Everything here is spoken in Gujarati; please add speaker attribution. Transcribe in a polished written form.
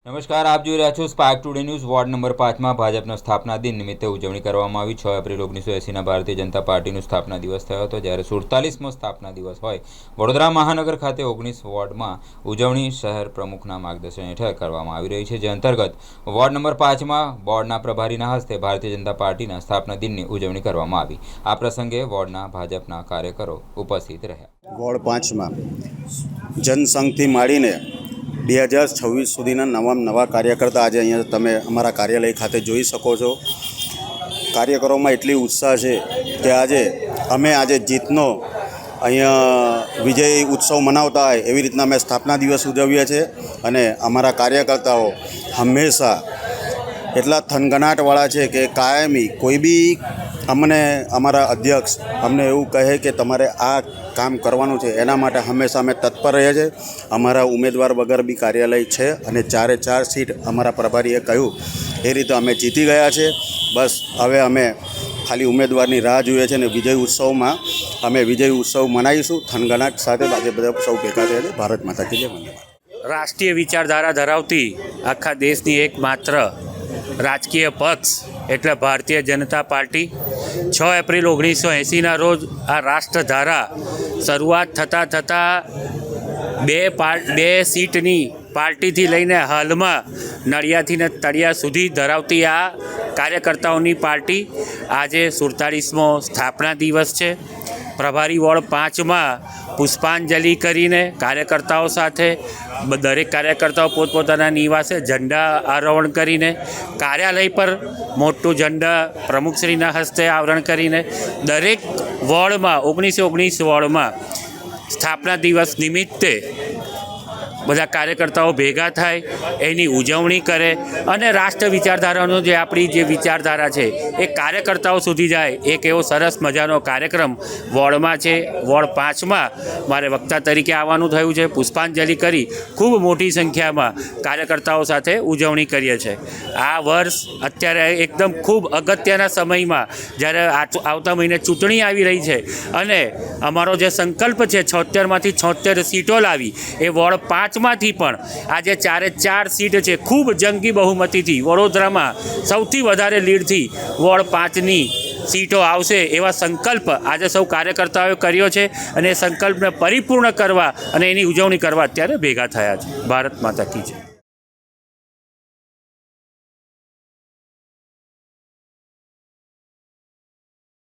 Speaker 1: નમસ્કાર, આપ જોઈ રહ્યા છો spark today news. Ward number 5માં ભાજપના સ્થાપના દિન નિમિત્તે ઉજવણી કરવામાં આવી। 6 એપ્રિલ 1980ના ભારતીય જનતા પાર્ટીનો સ્થાપના દિવસ થયો હતો, જ્યારે 47મો સ્થાપના દિવસ હોય વડોદરા મહાનગર ખાતે 19 વોર્ડમાં ઉજવણી શહેર પ્રમુખના માર્ગદર્શન હેઠળ કરવામાં આવી રહી છે, જે અંતર્ગત વોર્ડ નંબર 5માં બોર્ડના પ્રભારીના હસ્તે ભારતીય જનતા પાર્ટીના સ્થાપના દિનની ઉજવણી કરવામાં આવી। આ પ્રસંગે વોર્ડના ભાજપના કાર્યકરો ઉપસ્થિત રહ્યા।
Speaker 2: વોર્ડ 5માં જનસંઘથી માંડીને 2026 સુધીના નવા કાર્યકર્તા આજે અહીંયા તમે અમારા કાર્યાલય ખાતે જોઈ શકો છો। કાર્યકરોમાં એટલી ઉત્સાહ છે કે આજે જીતનો અહીંયા વિજય ઉત્સવ મનાવતા હોય એવી રીતના અમે સ્થાપના દિવસ ઉજવીએ છીએ। અને અમારા કાર્યકર્તાઓ હંમેશા એટલા થનગનાટવાળા છે કે કાયમી કોઈ બી અમને અમારા અધ્યક્ષ અમને એવું કહે કે તમારે આ કામ કરવાનું છે, એના માટે હંમેશા અમે તત્પર રહીએ છીએ। અમારા ઉમેદવાર વગર બી કાર્યાલય છે અને 4 સીટ અમારા પ્રભારીએ કહ્યું એ રીતે અમે જીતી ગયા છે। બસ હવે અમે ખાલી ઉમેદવારની રાહ જોઈએ છીએ અને વિજય ઉત્સવમાં અમે વિજય ઉત્સવ મનાવીશું થનગનાટ સાથે। આજે બધા સૌ ભેગા થયા છે। ભારત માતા કી જય, વંદે માતરમ।
Speaker 3: રાષ્ટ્રીય વિચારધારા ધરાવતી આખા દેશની એકમાત્ર રાજકીય પક્ષ એટલે ભારતીય જનતા પાર્ટી 6 એપ્રિલ 1980ના રોજ આ રાષ્ટ્રધારા શરૂઆત થતાં બે સીટની પાર્ટીથી લઈને હાલમાં નડિયાદથી ને તળિયા સુધી ધરાવતી આ કાર્યકર્તાઓની પાર્ટી આજે 47મો સ્થાપના દિવસ છે। પ્રભારી વોર્ડ 5માં પુષ્પાંજલિ કરીને કાર્યકર્તાઓ સાથે દરેક કાર્યકર્તાઓ પોતપોતાના નિવાસે ઝંડા આરોહણ કરીને કાર્યાલય પર મોટું ઝંડા પ્રમુખશ્રીના હસ્તે આવરણ કરીને દરેક વોર્ડમાં 19 વોર્ડમાં સ્થાપના દિવસ નિમિત્તે બધા કાર્યકર્તાઓ ભેગા થાય, એની ઉજવણી કરે અને રાષ્ટ્ર વિચારધારાનો જે આપણી જે વિચારધારા છે એ કાર્યકર્તાઓ સુધી જાય, એક એવો સરસ મજાનો કાર્યક્રમ વોર્ડમાં છે। વોર્ડ 5માં મારે વક્તા તરીકે આવવાનું થયું છે। પુષ્પાંજલિ કરી ખૂબ મોટી સંખ્યામાં કાર્યકર્તાઓ સાથે ઉજવણી કરીએ છીએ। આ વર્ષ અત્યારે એકદમ ખૂબ અગત્યના સમયમાં જ્યારે આવતા મહિને ચૂંટણી આવી રહી છે અને અમારો જે સંકલ્પ છે 76માંથી 76 સીટો લાવી, એ વોર્ડ 5માંથી પણ આજે 4 સીટ છે ખૂબ જંગી બહુમતીથી વડોદરામાં સૌથી વધારે લીડથી વોર્ડ 5ની સીટો આવશે એવા સંકલ્પ આજે સૌ કાર્યકર્તાઓએ કર્યો છે અને એ સંકલ્પને પરિપૂર્ણ કરવા અને એની ઉજવણી કરવા અત્યારે ભેગા થયા છે। ભારત માતા કી જય।